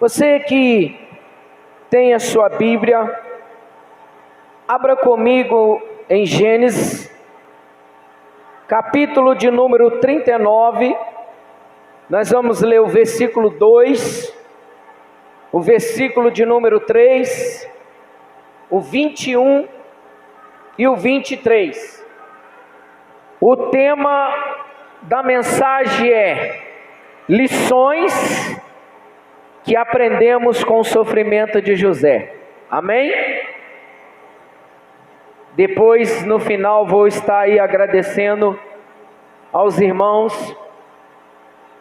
Você que tem a sua Bíblia, abra comigo em Gênesis, capítulo de número 39, nós vamos ler o versículo 2, o versículo de número 3, o 21 e o 23. O tema da mensagem é lições que aprendemos com o sofrimento de José. Amém? Depois, no final, vou estar aí agradecendo aos irmãos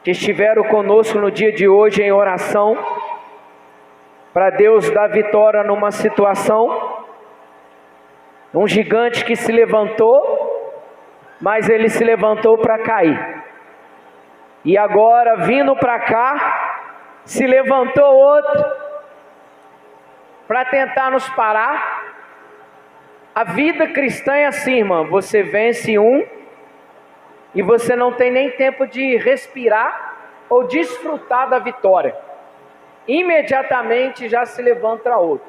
que estiveram conosco no dia de hoje em oração, para Deus dar vitória numa situação, um gigante que se levantou, mas ele se levantou para cair. E agora, vindo para cá, se levantou outro para tentar nos parar. A vida cristã é assim, irmã, você vence um e você não tem nem tempo de respirar ou desfrutar da vitória. Imediatamente já se levanta outro,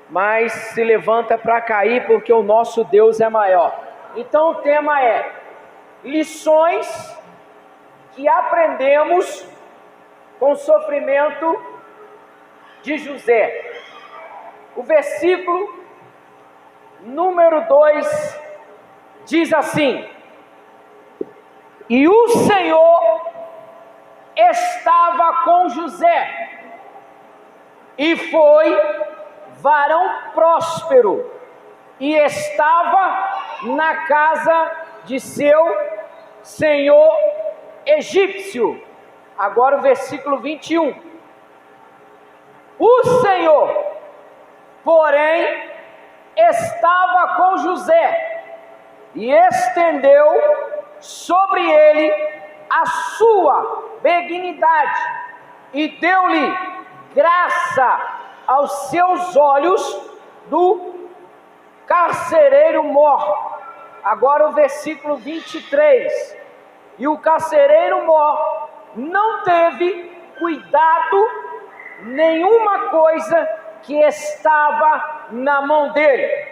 mas se levanta para cair, porque o nosso Deus é maior. Então o tema é lições que aprendemos com o sofrimento de José. O versículo número 2 diz assim: e o Senhor estava com José, e foi varão próspero, e estava na casa de seu senhor egípcio. Agora o versículo 21. O Senhor, porém, estava com José, e estendeu sobre ele a sua benignidade, e deu-lhe graça aos seus olhos do carcereiro mor. Agora o versículo 23. E o carcereiro mor não teve cuidado nenhuma coisa que estava na mão dele,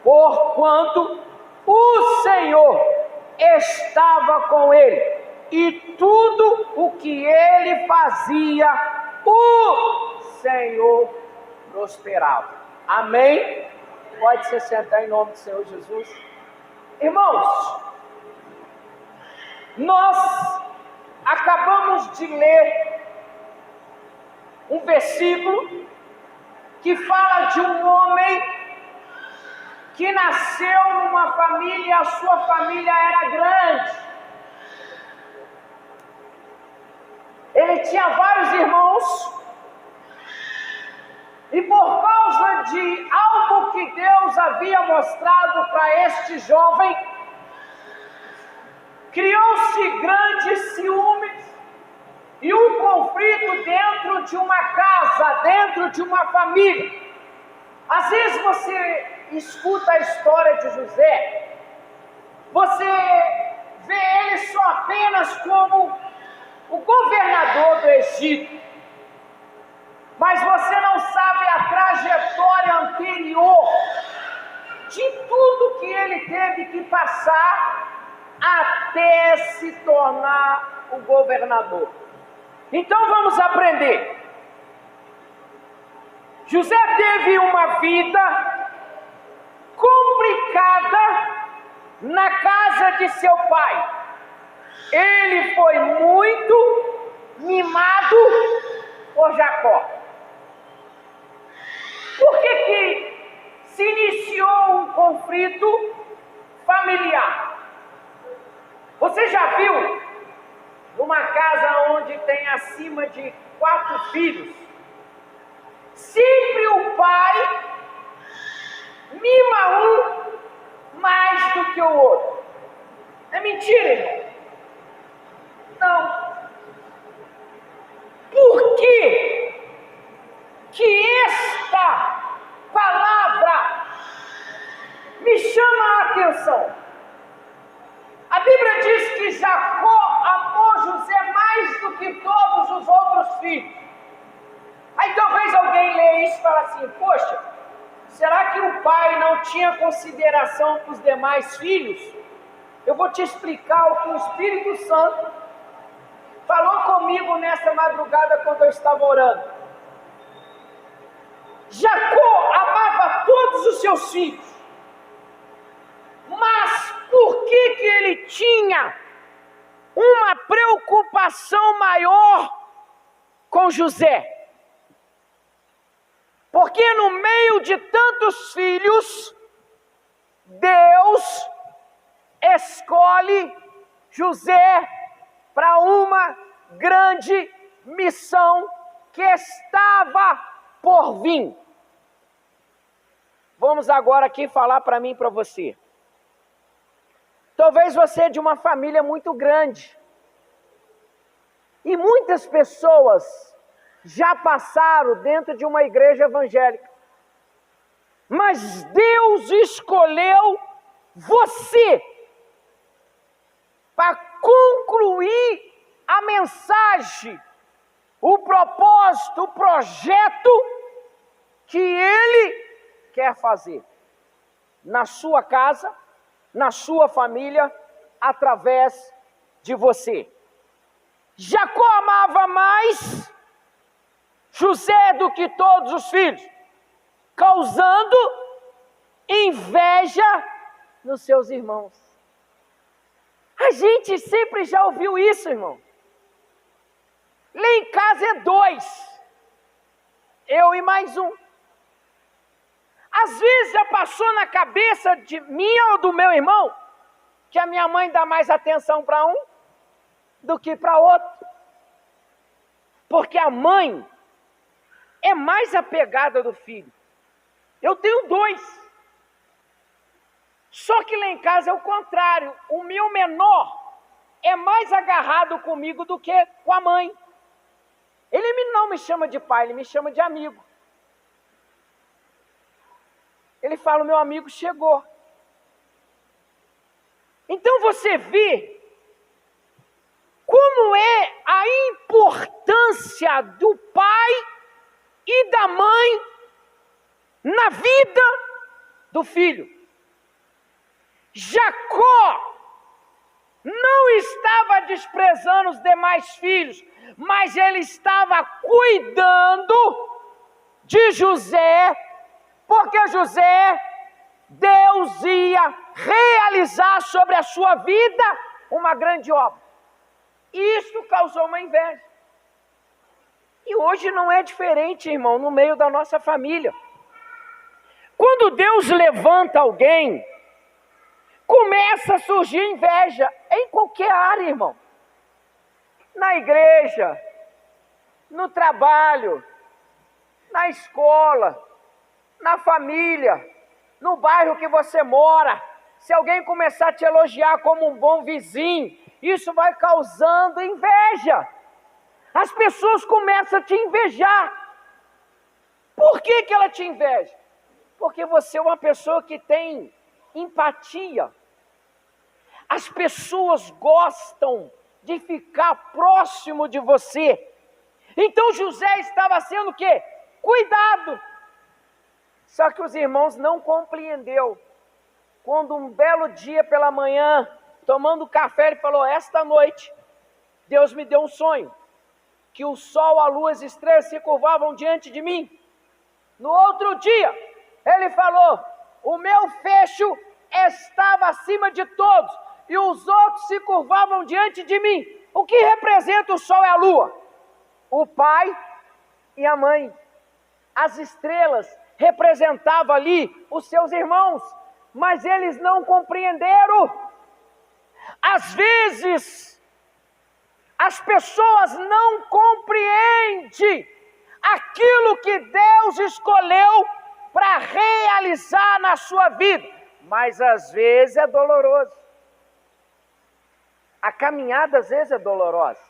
porquanto o Senhor estava com ele, e tudo o que ele fazia, o Senhor prosperava. Amém? Pode se sentar em nome do Senhor Jesus. Irmãos, nós acabamos de ler um versículo que fala de um homem que nasceu numa família, a sua família era grande. Ele tinha vários irmãos, e por causa de algo que Deus havia mostrado para este jovem, criou-se grandes ciúmes e um conflito dentro de uma casa, dentro de uma família. Às vezes você escuta a história de José, você vê ele só apenas como o governador do Egito, mas você não sabe a trajetória anterior de tudo que ele teve que passar até se tornar o governador. Então vamos aprender. José teve uma vida complicada na casa de seu pai. Ele foi muito mimado por Jacó. Por que se iniciou um conflito familiar? Você já viu numa casa onde tem acima de 4 filhos, sempre o pai mima um mais do que o outro? É mentira, irmão? Não. Por que esta palavra me chama a atenção? A Bíblia diz que Jacó amou José mais do que todos os outros filhos. A talvez fale assim, poxa, será que o pai não tinha consideração para os demais filhos? Eu vou te explicar o que o Espírito Santo falou comigo nessa madrugada quando eu estava orando. Jacó amava todos os seus filhos, mas por que ele tinha uma preocupação maior com José? Porque no meio de tantos filhos, Deus escolhe José para uma grande missão que estava por vir. Vamos agora aqui falar para mim e para você. Talvez você é de uma família muito grande. E muitas pessoas já passaram dentro de uma igreja evangélica. Mas Deus escolheu você para concluir a mensagem, o propósito, o projeto que Ele quer fazer na sua casa, na sua família, através de você. Jacó amava mais José do que todos os filhos, causando inveja nos seus irmãos. A gente sempre já ouviu isso, irmão. Lá em casa é 2, eu e mais um. Às vezes já passou na cabeça de minha ou do meu irmão que a minha mãe dá mais atenção para um do que para outro. Porque a mãe é mais apegada do filho. Eu tenho 2. Só que lá em casa é o contrário. O meu menor é mais agarrado comigo do que com a mãe. Ele não me chama de pai, ele me chama de amigo. Ele fala, meu amigo chegou. Então você vê como é a importância do pai e da mãe na vida do filho. Jacó não estava desprezando os demais filhos, mas ele estava cuidando de José, porque José, Deus ia realizar sobre a sua vida uma grande obra. E isso causou uma inveja. E hoje não é diferente, irmão, no meio da nossa família. Quando Deus levanta alguém, começa a surgir inveja em qualquer área, irmão. Na igreja, no trabalho, na escola, na família, no bairro que você mora. Se alguém começar a te elogiar como um bom vizinho, isso vai causando inveja. As pessoas começam a te invejar. Por que ela te inveja? Porque você é uma pessoa que tem empatia. As pessoas gostam de ficar próximo de você. Então José estava sendo o quê? Cuidado. Só que os irmãos não compreenderam. Quando um belo dia pela manhã, tomando café, ele falou, esta noite, Deus me deu um sonho, que o sol, a lua, as estrelas se curvavam diante de mim. No outro dia, ele falou, o meu fecho estava acima de todos, e os outros se curvavam diante de mim. O que representa o sol e a lua? O pai e a mãe. As estrelas representavam ali os seus irmãos, mas eles não compreenderam. Às vezes, as pessoas não compreendem aquilo que Deus escolheu para realizar na sua vida, mas às vezes é doloroso. A caminhada às vezes é dolorosa.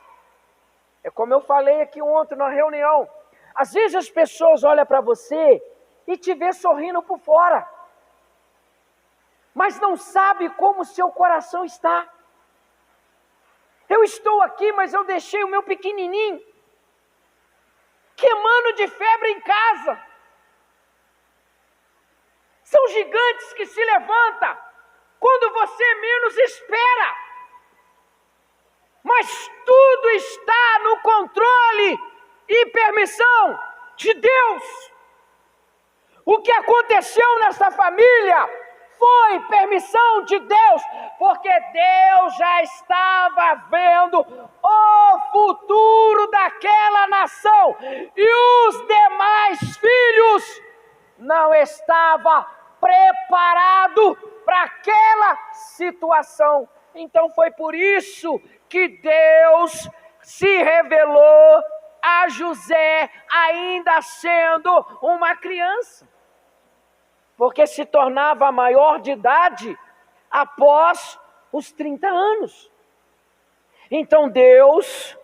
É como eu falei aqui ontem na reunião. Às vezes as pessoas olham para você e te vê sorrindo por fora, mas não sabe como o seu coração está. Eu estou aqui, mas eu deixei o meu pequenininho queimando de febre em casa. São gigantes que se levantam quando você menos espera. Mas tudo está no controle e permissão de Deus. O que aconteceu nessa família foi permissão de Deus, porque Deus já estava vendo o futuro daquela nação e os demais filhos não estavam preparados para aquela situação. Então foi por isso que Deus se revelou a José ainda sendo uma criança, porque se tornava maior de idade após os 30 anos. Então Deus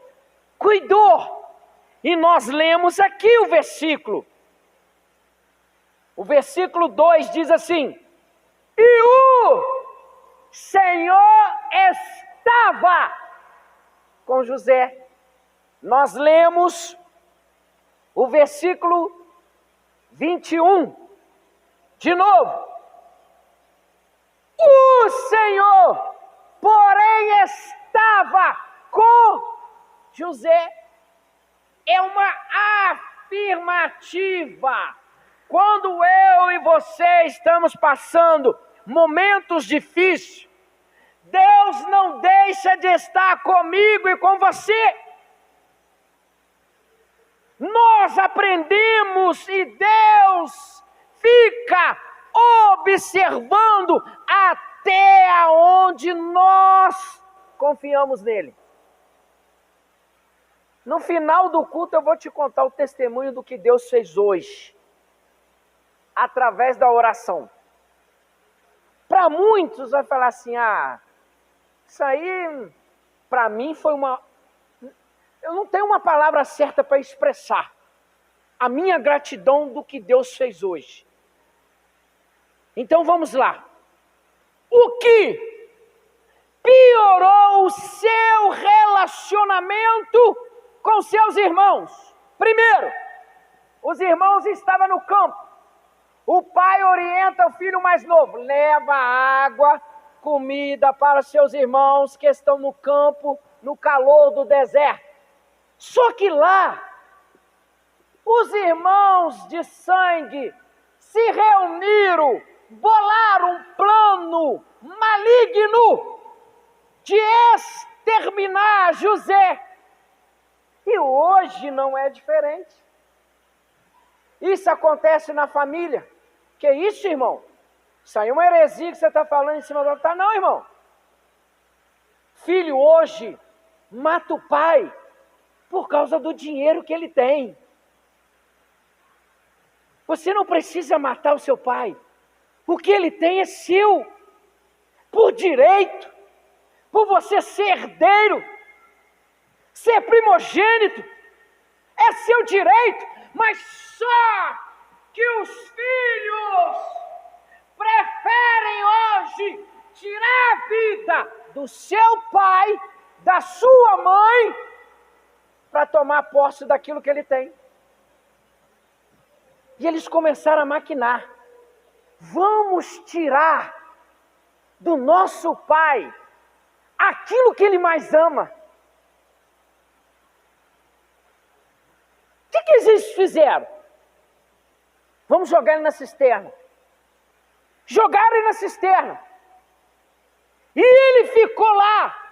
cuidou, e nós lemos aqui o versículo. O versículo 2 diz assim: e o Senhor estava com José. Nós lemos o versículo 21. De novo. O Senhor, porém, estava com José. É uma afirmativa. Quando eu e você estamos passando momentos difíceis, Deus não deixa de estar comigo e com você. Nós aprendemos e Deus fica observando até aonde nós confiamos nele. No final do culto eu vou te contar o testemunho do que Deus fez hoje, através da oração. Para muitos vai falar assim: isso aí para mim foi uma... Eu não tenho uma palavra certa para expressar a minha gratidão do que Deus fez hoje. Então vamos lá. O que piorou o seu relacionamento com seus irmãos? Primeiro, os irmãos estavam no campo. O pai orienta o filho mais novo: leva água, comida para seus irmãos que estão no campo, no calor do deserto. Só que lá, os irmãos de sangue se reuniram, bolaram um plano maligno de exterminar José. E hoje não é diferente. Isso acontece na família. Que isso, irmão? Isso aí é uma heresia que você está falando em cima do altar. Não, irmão. Filho hoje mata o pai por causa do dinheiro que ele tem. Você não precisa matar o seu pai. O que ele tem é seu. Por direito. Por você ser herdeiro. Ser primogênito. É seu direito. Mas só que os filhos preferem hoje tirar a vida do seu pai, da sua mãe, para tomar posse daquilo que ele tem. E eles começaram a maquinar. Vamos tirar do nosso pai aquilo que ele mais ama. O que eles fizeram? Vamos jogar ele na cisterna. Jogaram ele na cisterna. E ele ficou lá,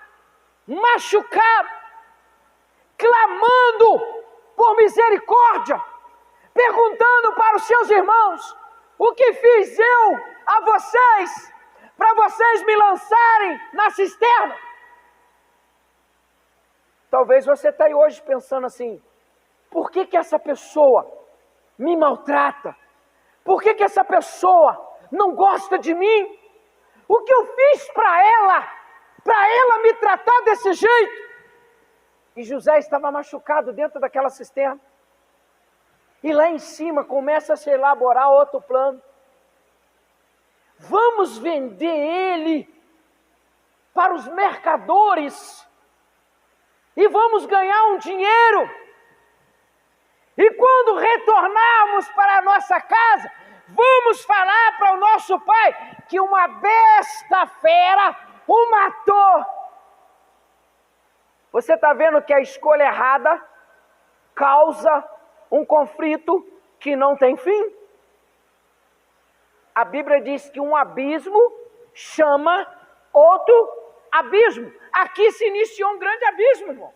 machucado, clamando por misericórdia, perguntando para os seus irmãos: o que fiz eu a vocês, para vocês me lançarem na cisterna? Talvez você está aí hoje pensando assim: por que essa pessoa me maltrata? Por que essa pessoa não gosta de mim? O que eu fiz para ela me tratar desse jeito? E José estava machucado dentro daquela cisterna. E lá em cima começa a se elaborar outro plano. Vamos vender ele para os mercadores e vamos ganhar um dinheiro. E quando retornarmos para a nossa casa, Vamos falar para o nosso pai que uma besta fera o matou. Você está vendo que a escolha errada causa um conflito que não tem fim? A Bíblia diz que um abismo chama outro abismo. Aqui se iniciou um grande abismo, irmão.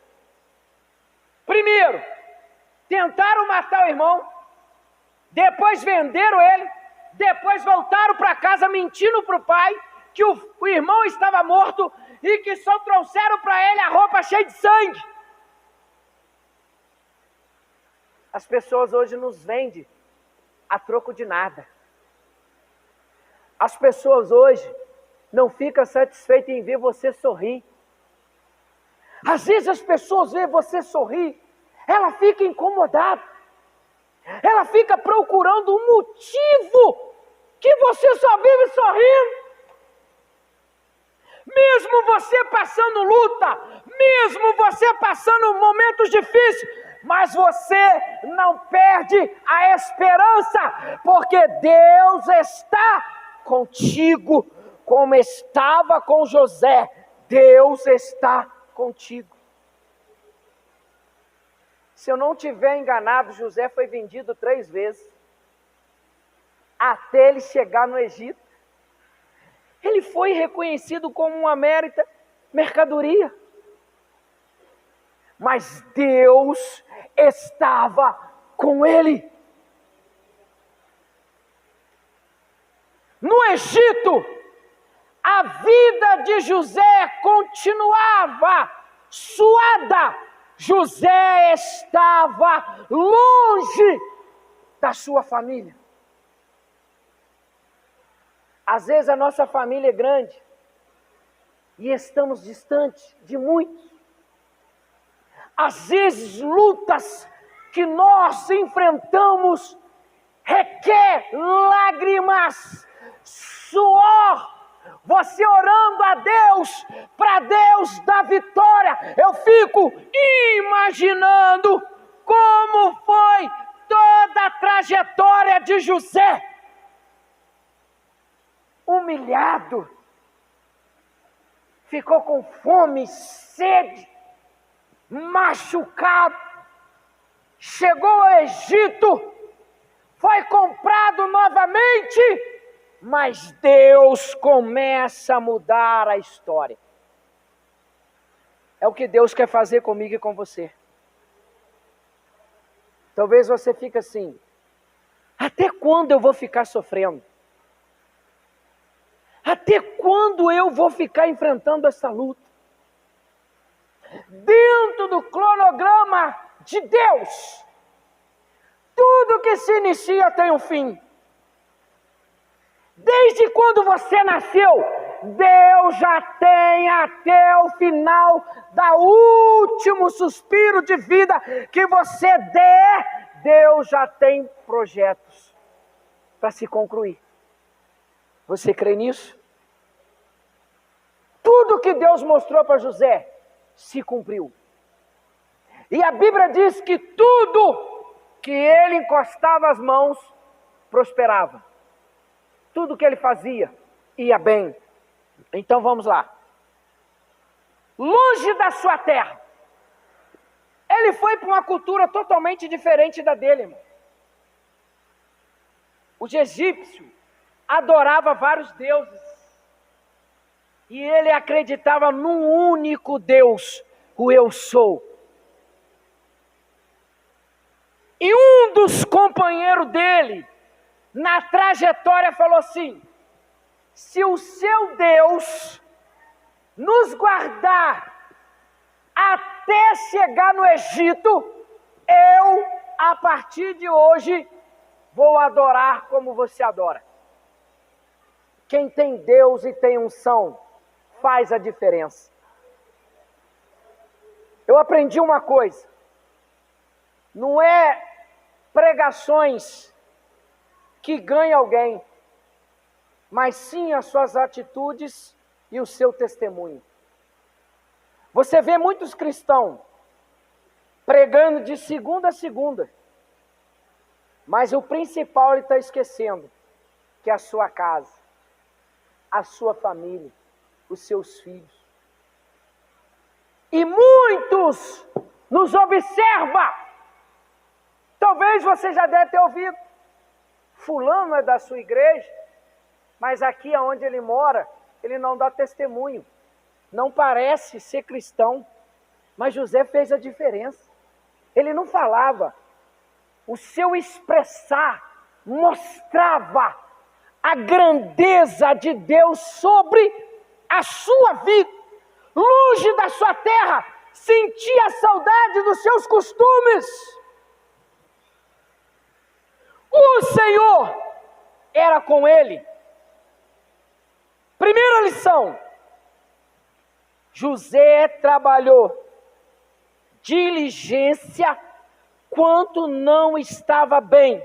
Primeiro, tentaram matar o irmão, depois venderam ele, depois voltaram para casa mentindo para o pai que o irmão estava morto e que só trouxeram para ele a roupa cheia de sangue. As pessoas hoje nos vendem a troco de nada. As pessoas hoje não ficam satisfeitas em ver você sorrir. Às vezes as pessoas veem você sorrir, ela fica incomodada. Ela fica procurando um motivo que você só vive sorrindo. Mesmo você passando luta, mesmo você passando momentos difíceis, mas você não perde a esperança, porque Deus está contigo, como estava com José. Deus está contigo. Se eu não tiver enganado, José foi vendido 3 vezes, até ele chegar no Egito. Ele foi reconhecido como uma mercadoria. Mas Deus estava com ele. No Egito, a vida de José continuava suada. José estava longe da sua família. Às vezes a nossa família é grande e estamos distantes de muitos. Às vezes lutas que nós enfrentamos requer lágrimas, suor, você orando a Deus, para Deus dar vitória. Eu fico imaginando como foi toda a trajetória de José. Humilhado, ficou com fome, sede, machucado, chegou ao Egito, foi comprado novamente, mas Deus começa a mudar a história. É o que Deus quer fazer comigo e com você. Talvez você fique assim: até quando eu vou ficar sofrendo? Até quando eu vou ficar enfrentando essa luta? Dentro do cronograma de Deus, tudo que se inicia tem um fim. Desde quando você nasceu, Deus já tem até o final da último suspiro de vida que você der, Deus já tem projetos para se concluir. Você crê nisso? Tudo que Deus mostrou para José se cumpriu. E a Bíblia diz que tudo que ele encostava as mãos prosperava. Tudo que ele fazia ia bem. Então vamos lá. Longe da sua terra, ele foi para uma cultura totalmente diferente da dele, irmão. Os egípcios adoravam vários deuses. E ele acreditava num único Deus, o Eu Sou. E um dos companheiros dele, na trajetória, falou assim: se o seu Deus nos guardar até chegar no Egito, eu, a partir de hoje, vou adorar como você adora. Quem tem Deus e tem unção, faz a diferença. Eu aprendi uma coisa: não é pregações que ganham alguém, mas sim as suas atitudes e o seu testemunho. Você vê muitos cristãos pregando de segunda a segunda, mas o principal ele está esquecendo: que a sua casa, a sua família, os seus filhos. E muitos nos observam. Talvez você já deve ter ouvido. Fulano é da sua igreja, mas aqui onde ele mora, ele não dá testemunho. Não parece ser cristão. Mas José fez a diferença. Ele não falava. O seu expressar mostrava a grandeza de Deus sobre a sua vida. Longe da sua terra, sentia a saudade dos seus costumes. O Senhor era com ele. Primeira lição: José trabalhou diligência quanto não estava bem.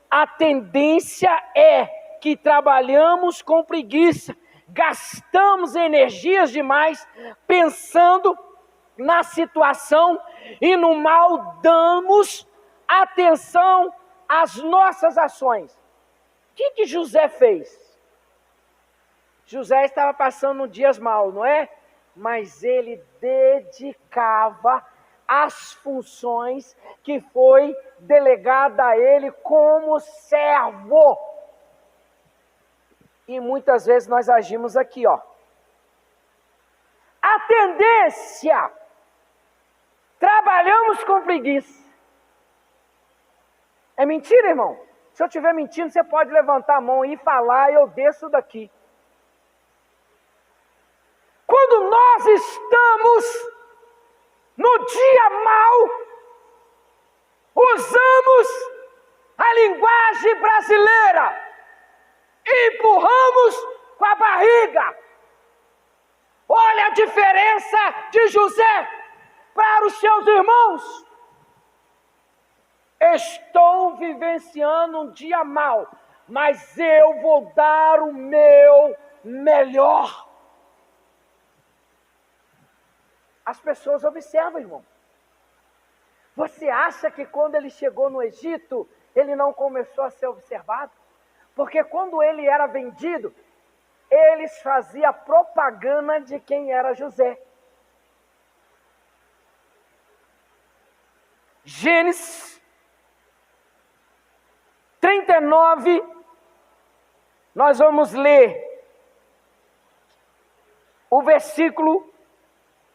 A tendência é que trabalhamos com preguiça, gastamos energias demais pensando na situação e no mal damos atenção às nossas ações. O que José fez? José estava passando dias mal, não é? Mas ele dedicava as funções que foi delegada a ele como servo. E muitas vezes nós agimos aqui, ó. A tendência, trabalhamos com preguiça. É mentira, irmão? Se eu estiver mentindo, você pode levantar a mão e falar, e eu desço daqui. Quando nós estamos no dia mau, usamos a linguagem brasileira, empurramos com a barriga. Olha a diferença de José para os seus irmãos. Estou vivenciando um dia mau, mas eu vou dar o meu melhor. As pessoas observam, irmão. Você acha que quando ele chegou no Egito, ele não começou a ser observado? Porque quando ele era vendido, eles faziam propaganda de quem era José. Gênesis 39, nós vamos ler o versículo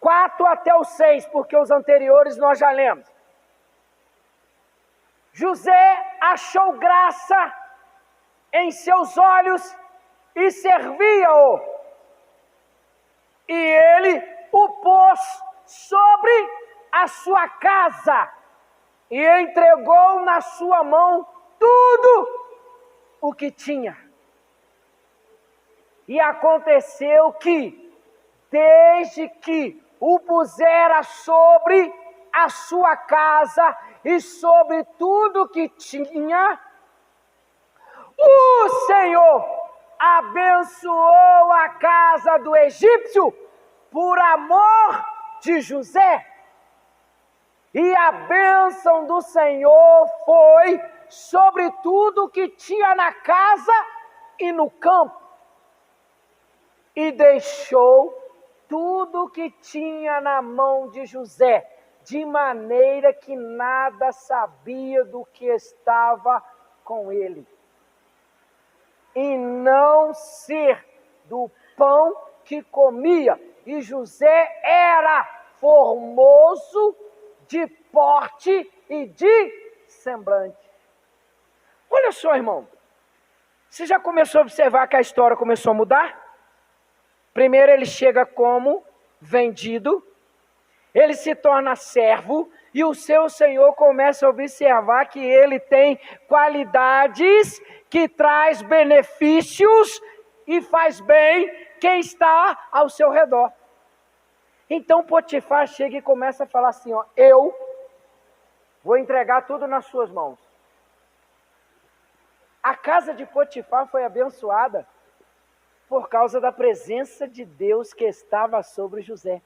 4 até o 6, porque os anteriores nós já lemos. José achou graça em seus olhos e servia-o. E ele o pôs sobre a sua casa e entregou na sua mão tudo o que tinha. E aconteceu que, desde que o pusera sobre a sua casa e sobre tudo que tinha, o Senhor abençoou a casa do egípcio por amor de José. E a bênção do Senhor foi sobre tudo que tinha na casa e no campo. E deixou tudo que tinha na mão de José, de maneira que nada sabia do que estava com ele. E não ser do pão que comia. E José era formoso de porte e de semblante. Olha só, irmão. Você já começou a observar que a história começou a mudar? Primeiro ele chega como vendido, ele se torna servo e o seu senhor começa a observar que ele tem qualidades que traz benefícios e faz bem quem está ao seu redor. Então Potifar chega e começa a falar assim, ó, eu vou entregar tudo nas suas mãos. A casa de Potifar foi abençoada por causa da presença de Deus que estava sobre José.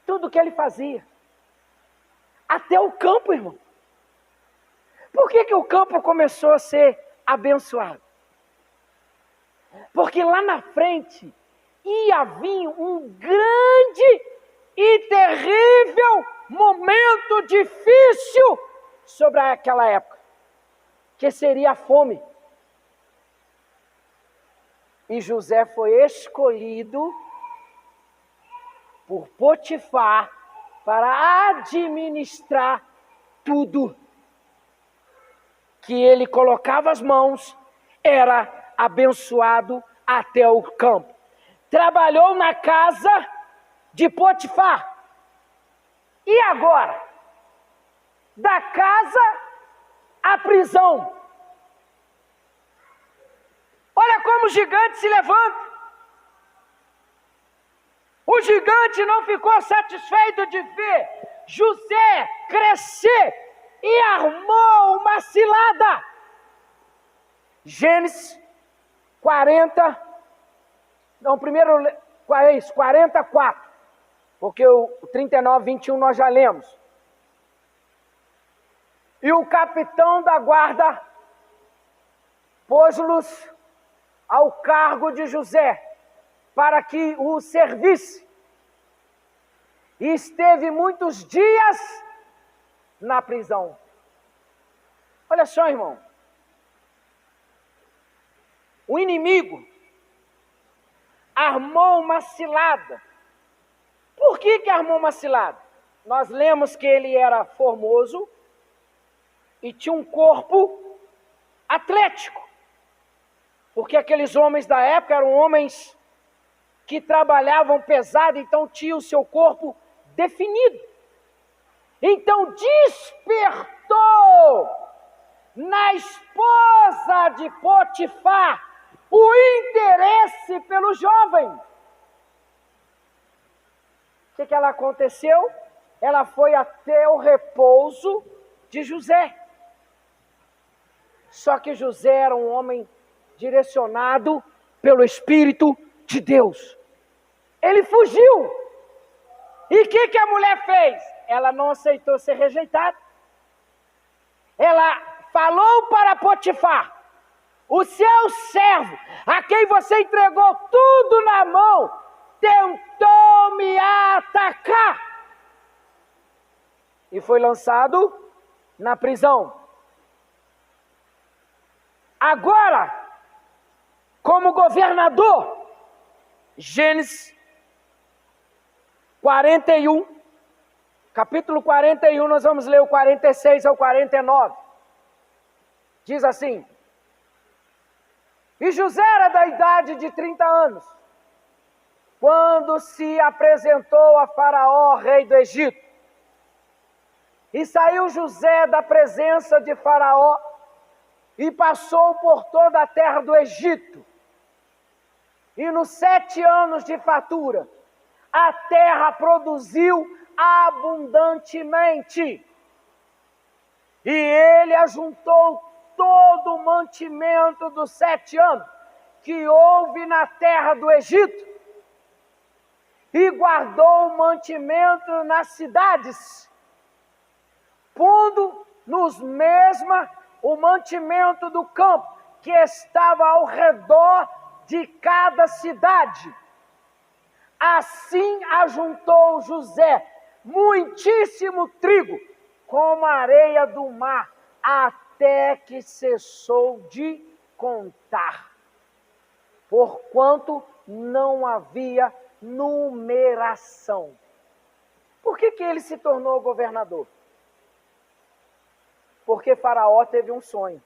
Tudo que ele fazia. Até o campo, irmão. Por que o campo começou a ser abençoado? Porque lá na frente ia vir um grande e terrível momento difícil sobre aquela época, que seria a fome. E José foi escolhido por Potifar para administrar tudo que ele colocava as mãos, era abençoado até o campo. Trabalhou na casa de Potifar. E agora? Da casa à prisão. Olha como o gigante se levanta. O gigante não ficou satisfeito de ver José crescer e armou uma cilada. Gênesis 44, porque o 39, 21 nós já lemos. E o capitão da guarda pôs-los ao cargo de José, para que o servisse. E esteve muitos dias na prisão. Olha só, irmão. O inimigo armou uma cilada. Por que armou uma cilada? Nós lemos que ele era formoso e tinha um corpo atlético. Porque aqueles homens da época eram homens que trabalhavam pesado, então tinha o seu corpo definido. Então despertou na esposa de Potifar o interesse pelo jovem. O que ela aconteceu? Ela foi até o repouso de José. Só que José era um homem direcionado pelo Espírito de Deus. Ele fugiu. E o que a mulher fez? Ela não aceitou ser rejeitada. Ela falou para Potifar: o seu servo, a quem você entregou tudo na mão, tentou me atacar. E foi lançado na prisão. Agora, como governador, Gênesis 41, capítulo 41, nós vamos ler o 46 ao 49. Diz assim: e José era da idade de 30 anos, quando se apresentou a Faraó, rei do Egito. E saiu José da presença de Faraó e passou por toda a terra do Egito. E nos 7 anos de fartura, a terra produziu abundantemente. E ele ajuntou todo o mantimento dos 7 anos que houve na terra do Egito, e guardou o mantimento nas cidades, pondo nos mesmas o mantimento do campo que estava ao redor de cada cidade. Assim ajuntou José muitíssimo trigo, como a areia do mar, até que cessou de contar, porquanto não havia numeração. Por que ele se tornou governador? Porque Faraó teve um sonho.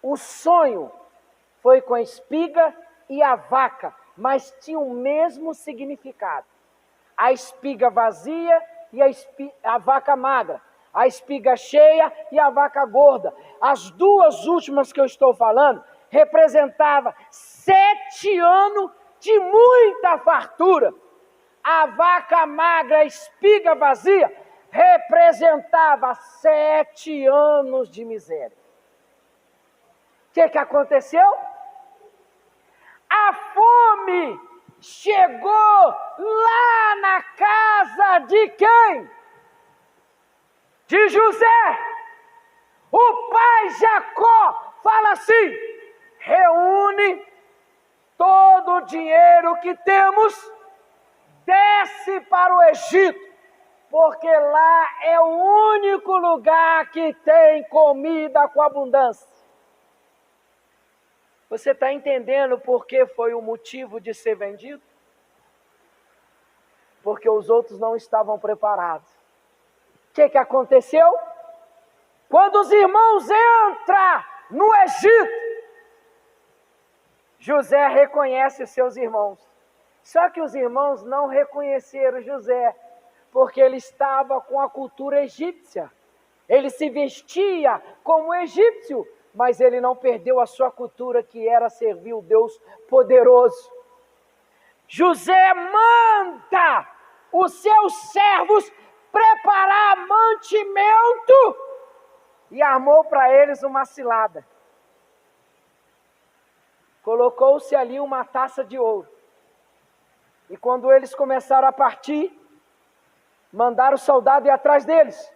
O sonho foi com a espiga e a vaca, mas tinha o mesmo significado. A espiga vazia e a vaca magra. A espiga cheia e a vaca gorda. As duas últimas que eu estou falando representavam 7 anos de muita fartura. A vaca magra, a espiga vazia, representava 7 anos de miséria. O que aconteceu? A fome chegou lá na casa de quem? De José. O pai Jacó fala assim: reúne todo o dinheiro que temos, desce para o Egito, porque lá é o único lugar que tem comida com abundância. Você está entendendo por que foi o motivo de ser vendido? Porque os outros não estavam preparados. O que aconteceu? Quando os irmãos entram no Egito, José reconhece os seus irmãos. Só que os irmãos não reconheceram José, porque ele estava com a cultura egípcia. Ele se vestia como egípcio, mas ele não perdeu a sua cultura, que era servir o Deus poderoso. José manda os seus servos preparar mantimento e armou para eles uma cilada. Colocou-se ali uma taça de ouro. E quando eles começaram a partir, mandaram o soldado ir atrás deles.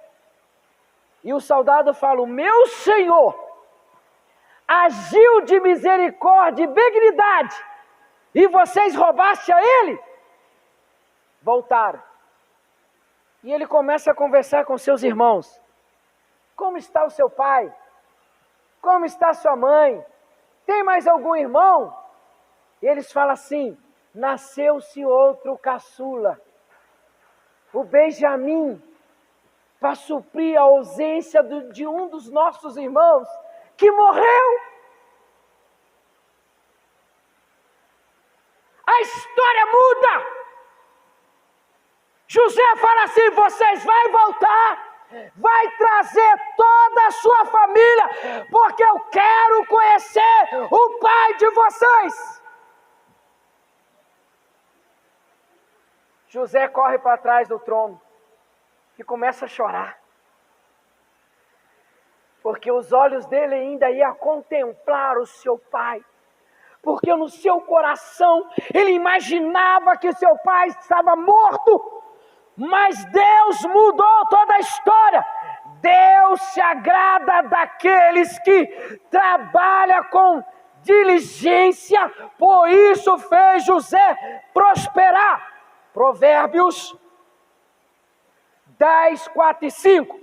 E o soldado falou: meu senhor agiu de misericórdia e benignidade, e vocês roubaste a ele? Voltaram. E ele começa a conversar com seus irmãos. Como está o seu pai? Como está sua mãe? Tem mais algum irmão? E eles falam assim: nasceu-se outro caçula, o Benjamim, para suprir a ausência de um dos nossos irmãos, que morreu. A história muda. José fala assim: vocês vão voltar, vai trazer toda a sua família, porque eu quero conhecer o pai de vocês. José corre para trás do trono e começa a chorar, porque os olhos dele ainda iam contemplar o seu pai, porque no seu coração ele imaginava que seu pai estava morto. Mas Deus mudou toda a história. Deus se agrada daqueles que trabalham com diligência, por isso fez José prosperar. Provérbios 10, 4 e 5.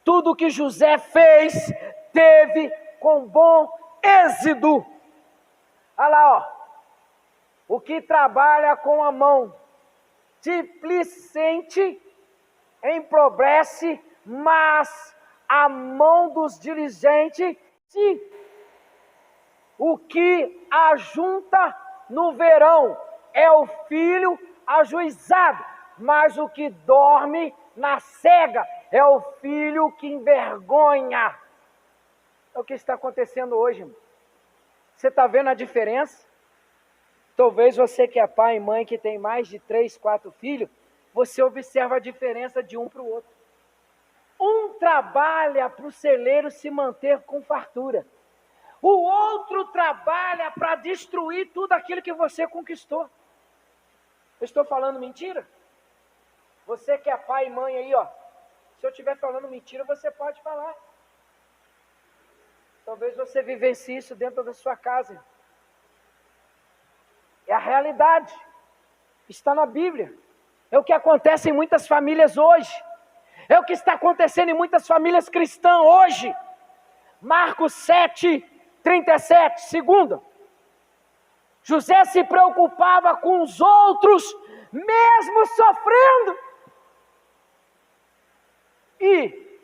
Tudo que José fez teve com bom êxito. Olha lá, ó. O que trabalha com a mão displicente empobrece, mas a mão dos diligentes, sim. O que ajunta no verão é o filho ajuizado, mas o que dorme na cega é o filho que envergonha. É o que está acontecendo hoje, irmão. Você está vendo a diferença? Talvez você que é pai e mãe, que tem mais de 3, 4 filhos, você observa a diferença de um para o outro. Um trabalha para o celeiro se manter com fartura. O outro trabalha para destruir tudo aquilo que você conquistou. Eu estou falando mentira? Você que é pai e mãe aí, ó. Se eu estiver falando mentira, você pode falar. Talvez você vivencie isso dentro da sua casa. É a realidade, está na Bíblia. É o que acontece em muitas famílias hoje. É o que está acontecendo em muitas famílias cristãs hoje. Marcos 7, 37, segundo. José se preocupava com os outros, mesmo sofrendo. E,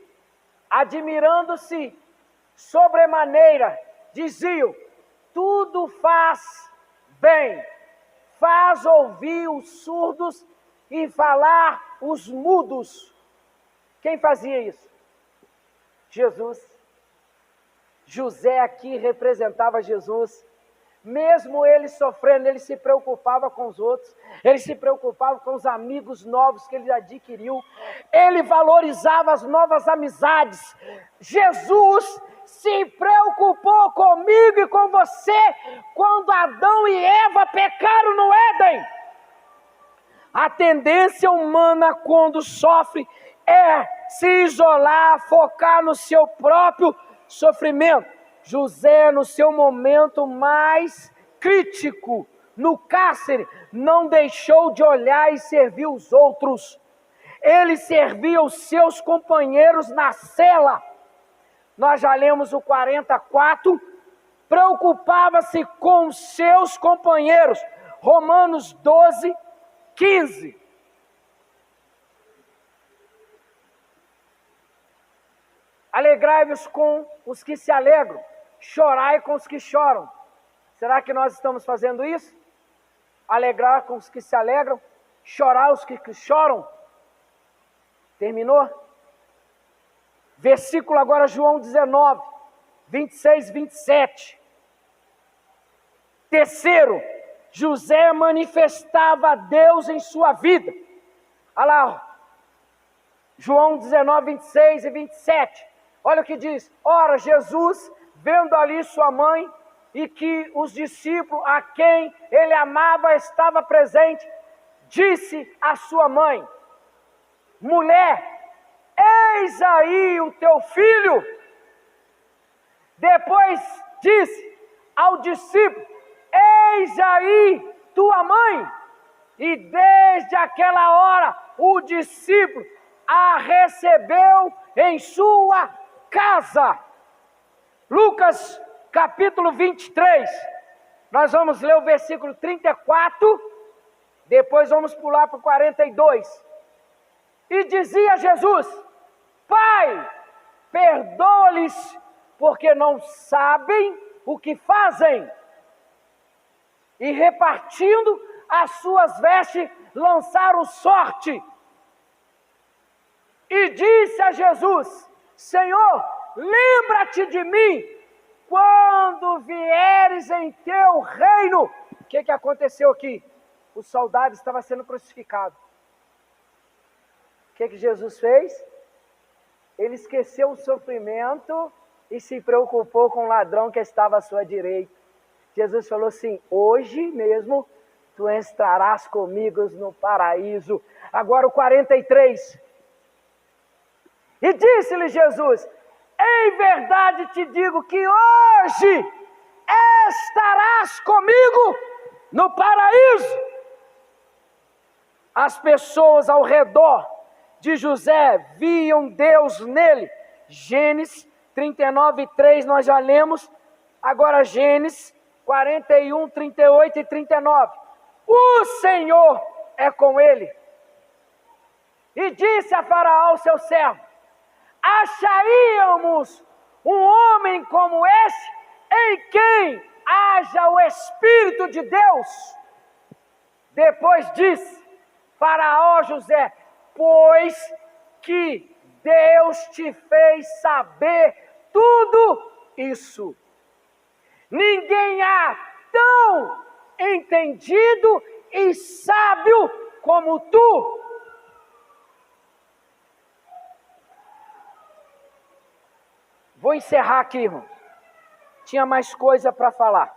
admirando-se sobremaneira, diziam: tudo faz bem, faz ouvir os surdos e falar os mudos. Quem fazia isso? Jesus. José aqui representava Jesus. Mesmo ele sofrendo, ele se preocupava com os outros. Ele se preocupava com os amigos novos que ele adquiriu. Ele valorizava as novas amizades. Jesus se preocupou comigo e com você quando Adão e Eva pecaram no Éden. A tendência humana quando sofre é se isolar, focar no seu próprio sofrimento. José, no seu momento mais crítico, no cárcere, não deixou de olhar e servir os outros. Ele servia os seus companheiros na cela. Nós já lemos o 44, preocupava-se com os seus companheiros. Romanos 12, 15. Alegrai-vos com os que se alegram, chorai com os que choram. Será que nós estamos fazendo isso? Alegrar com os que se alegram, chorar os que choram. Terminou? Versículo agora, João 19, 26, 27. Terceiro, José manifestava a Deus em sua vida. Olha lá, João 19, 26 e 27. Olha o que diz. Ora, Jesus, vendo ali sua mãe e que os discípulos a quem ele amava estava presente, disse à sua mãe: mulher, eis aí o teu filho. Depois disse ao discípulo: eis aí tua mãe. E desde aquela hora o discípulo a recebeu em sua casa. Lucas capítulo 23, nós vamos ler o versículo 34, depois vamos pular para o 42. E dizia Jesus: Pai, perdoa-lhes, porque não sabem o que fazem. E repartindo as suas vestes, lançaram sorte. E disse a Jesus: Senhor, lembra-te de mim quando vieres em teu reino. O que aconteceu aqui? O soldado estava sendo crucificado. O que Jesus fez? Ele esqueceu o sofrimento e se preocupou com o ladrão que estava à sua direita. Jesus falou assim: hoje mesmo tu entrarás comigo no paraíso. Agora o 43. E disse-lhe Jesus: em verdade te digo que hoje estarás comigo no paraíso. As pessoas ao redor de José viam Deus nele. Gênesis 39, 3 nós já lemos. Agora Gênesis 41, 38 e 39. O Senhor é com ele. E disse a Faraó, seu servo: acharíamos um homem como esse, em quem haja o Espírito de Deus? Depois disse Faraó a José: pois que Deus te fez saber tudo isso, ninguém há tão entendido e sábio como tu. Vou encerrar aqui, irmão. Tinha mais coisa para falar,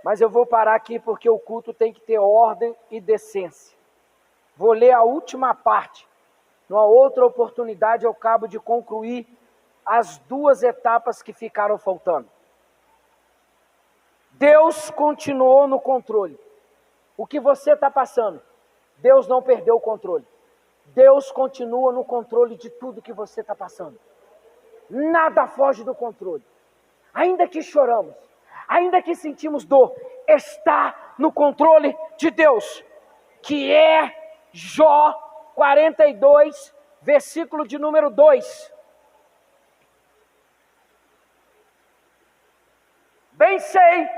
mas eu vou parar aqui porque o culto tem que ter ordem e decência. Vou ler a última parte. Numa outra oportunidade eu acabo de concluir as duas etapas que ficaram faltando. Deus continuou no controle. O que você está passando, Deus não perdeu o controle. Deus continua no controle de tudo que você está passando. Nada foge do controle. Ainda que choramos, ainda que sentimos dor, está no controle de Deus. Que é Jó 42, versículo de número 2. Bem sei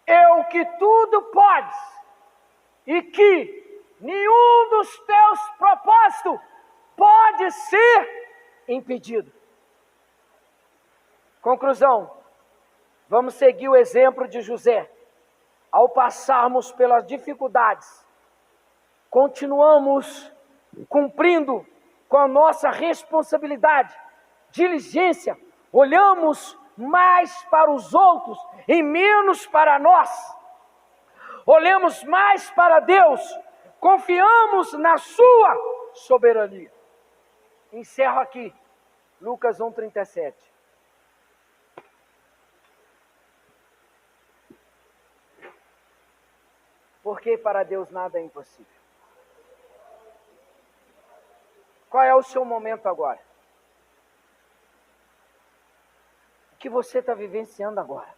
eu que tudo podes e que nenhum dos teus propósitos pode ser impedido. Conclusão, vamos seguir o exemplo de José. Ao passarmos pelas dificuldades, continuamos cumprindo com a nossa responsabilidade, diligência, olhamos mais para os outros e menos para nós. Olhemos mais para Deus, confiamos na sua soberania. Encerro aqui, Lucas 1:37. Porque para Deus nada é impossível. Qual é o seu momento agora? O que você está vivenciando agora?